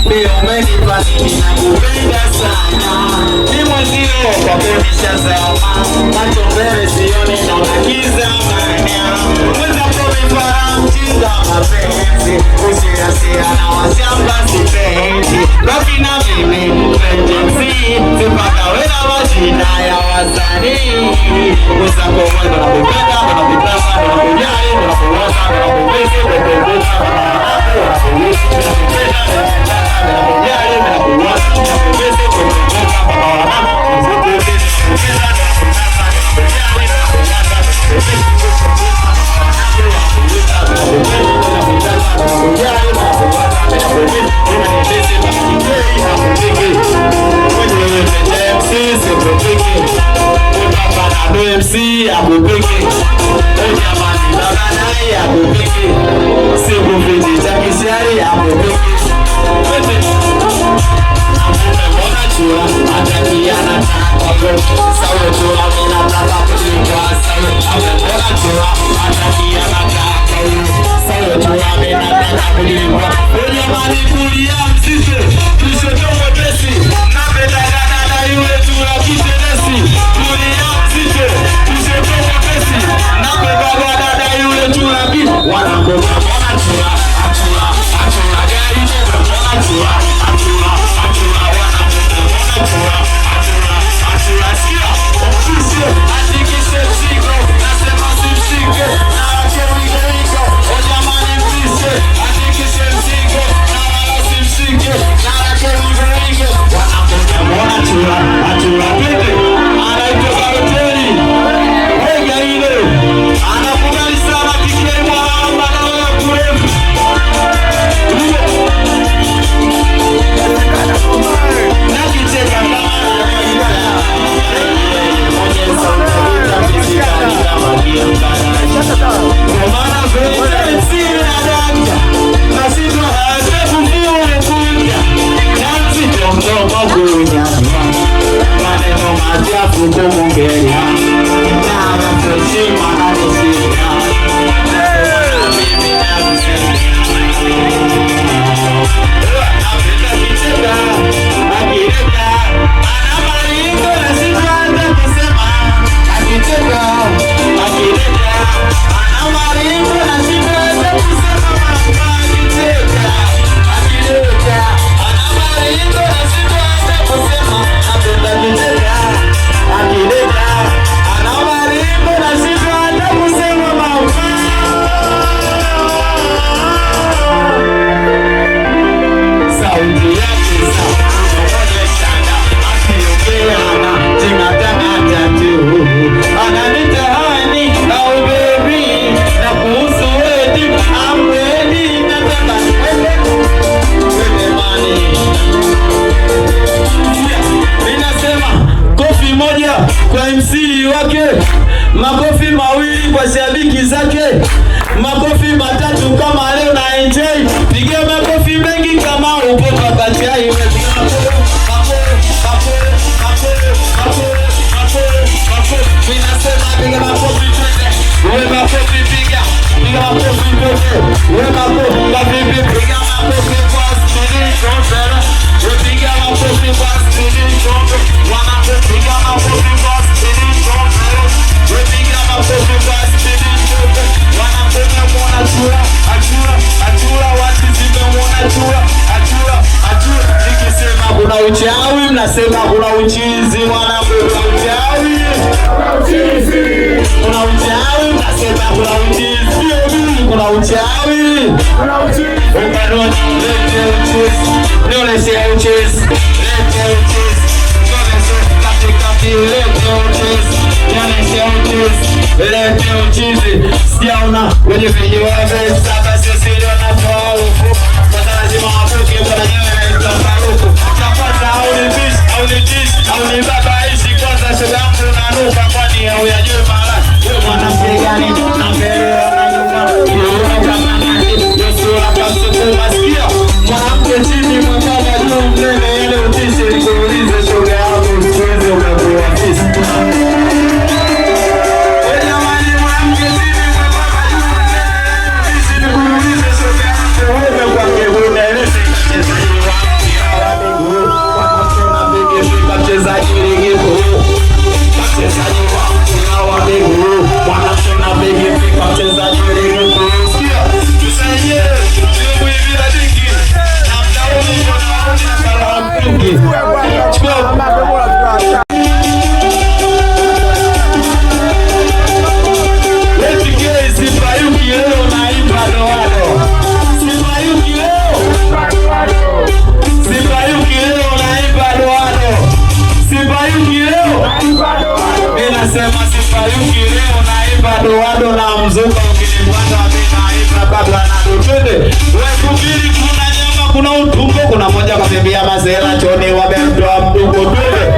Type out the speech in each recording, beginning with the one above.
leo umenipa nini na kupenda sana. Ni mwenzio kwa kunisha zama, macho mbele sioni na unakiza manya. Mweza pomifara mjinga mapenzi, kushirasia na washamba sipendi. Rafi na mimi mpenzi msi, sipaka wena majina ya wasanii. Mweza kumwendo na kupenda, na kupitama, na kujali, na kuwaza, na kupesi, na kupesa, na MC akupeke ojamani baba naye akupeke siku viti cha kishari akupeke amuna chura atakiana tako sawe chura minataka kulikwa sawe amuna chura atakiana tako sawe chura minataka kulikwa ojamani kulia msise tushotomo pesi napedagana na yule chura kitenesi kulia msise tushotomo pesi napedagana na yule chura kitenesi wanakoma mwana chura achura achura gari nebe mwana chura achura achura wanakoma mwana chura achura achura siya ofisye atikise msiko nasema simsike na wake wiko ojamani msise atikise msiko na wala simsike na wake wiko wanakoma mwana chura achura pete anaitoka hoteli wega ile anakubali sana tikei mwana na wewe kurefu nakicheka kama kumana vete sina danja nasizo haze kufure kuja nansi tomdomo kunya maneno machafu kumungeri nara kushima na nisina mimi na akicheka akireka ana maringo na sitanda kusema akicheka akireka ana maringo na sitanda kusema mama akicheka akireka ana maringo na sitanda kusema napenda kicheka akireka ana maringo na sitanda kusema mama sauti yake samoonyeshana akiongeana tingatangatatu ananitahani au bebi na kuhusu wedi amwedi nataka wedemani ninasema kofi moja kwa MC wake, makofi mawili kwa shabiki zake, makofi matatu kama leo na enjoy. Piga makofi mengi kama upo pakachai. Ninasema piga makofi twende, uwe makofi piga, piga makofi twende, uwe makofi mavipi, piga makofi kwa spidi chombera, piga makofi kwa spidi chombe, wanapiga makofi kwa spidi chombera, piga makofi kwa spidi chombe, wanapiga mwana chura, achura, achura, watu zimemwona chura, achura, achura. Nikisema kuna uchawi, mnasema kuna uchizi, mwanangu kuna uchawi, kuna uchawi, mnasema kuna uchizi, kuna uchawi, kuna uchizi. Unganoni, lete uchizi, nionyeshe uchizi, lete uchizi, nionyeshe katikati, lete uchizi, nionyeshe uchizi, lete uchizi. Sijaona wenye vijiweze, sasa sisi ndio natuaufu, sasa lazima wafuke kwa nyewe na itafaruku. Chapata au ni bish, au ni dish, au ni baba ishi kwanza shogangu nanuka kwani au ya juu mara. Wewe mwanamke gani na mbele na nyuma, unaona kama nani, Yesu akasuku masikia. Mwanamke chini mwambaba juu mnene ile utishi nikuulize shoga yangu usiweze umekuwa fisi. Wewe kwa kebuna ile sasa kuna utumbo, kuna moja katembea mazela choni wamemtoa mdugo tule.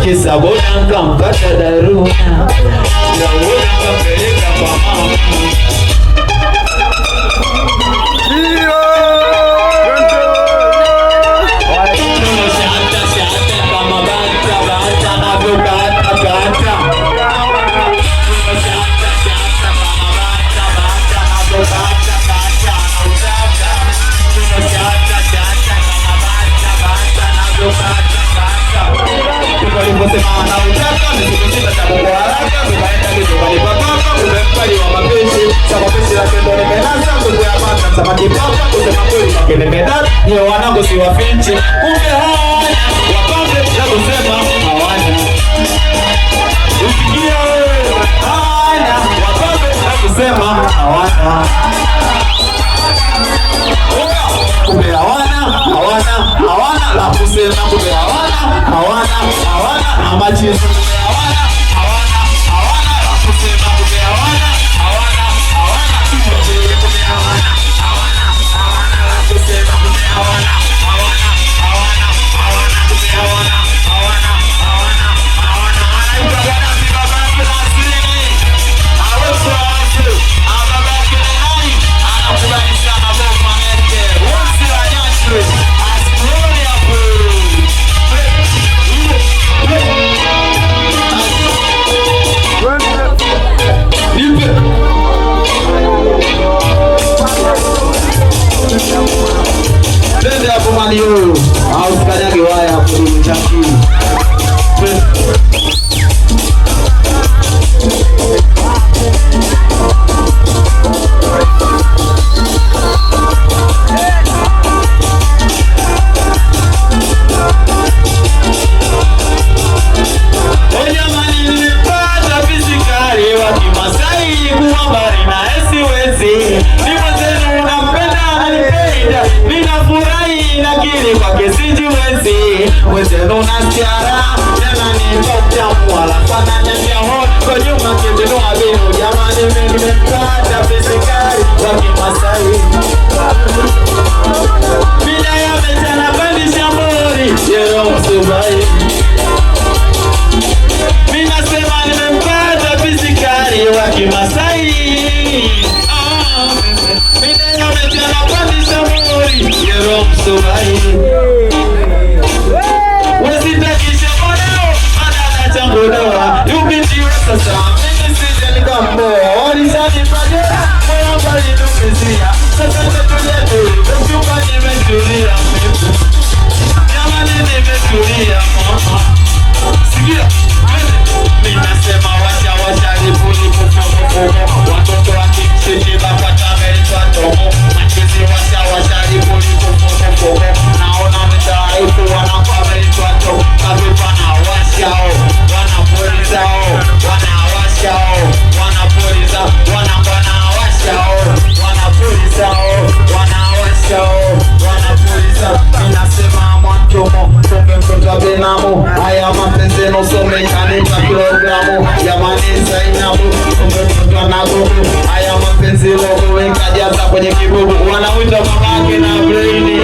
Kisabona kampata daruna na wote kampeleka kwa mama. Shata kama bata na bukata kata. Shata kama bata na bukata kata. Shata kama bata na bukata kata. Waliposema na utaka nisikusita cha Mungu haraka tukaenda kijokani kwa papa umempali wa mapenzi cha mapenzi la kendo nimenasa nguvu ya bata samaki papa kusema kweli makelemedati niyo wanangu si wafinchi kumbe hawana wapambe na kusema hawana usikia wewe hawana wapambe na kusema hawana kumbe hawana la kusema kumbe hawana na machizo hawana la kusema kumbe hawana kumbe hawana la kusema kumbe hawana kumbe hawana anaitwa bwana babake na asili aweza wake ababake na nani anakubali sana bomba meke wote wanyashwe asimuone hapo. Twende hapo mali huyo au sikanyage waya hapo ni mchaki. Mwezeno nasiara Nena ni mokja mwala Pana nyambia hon Kwa nyuma kembeno abinu Jamani meni mkata Pesikari Waki Masai Mina ya mechana Pandisha mbori Yero msubai Mina sema nimempata Pesikari Waki Masai Mina ya mechana Pandisha mbori Yero msubai Wesitakisha mwanao Madana changudoa Yubintiwa sasa Mimi sije nikamboa Warisani pajera Moya mbali numizia Sasa chetulia tuli Mchupa nimetulia Jamani nimetulia sanamu. Haya mapenzi nosomekani kwa kilogramu. Jamani Zainabu umepatwa na gugu. Haya mapenzi logo wekajaza kwenye kibubu. Wanawita mamake na braini.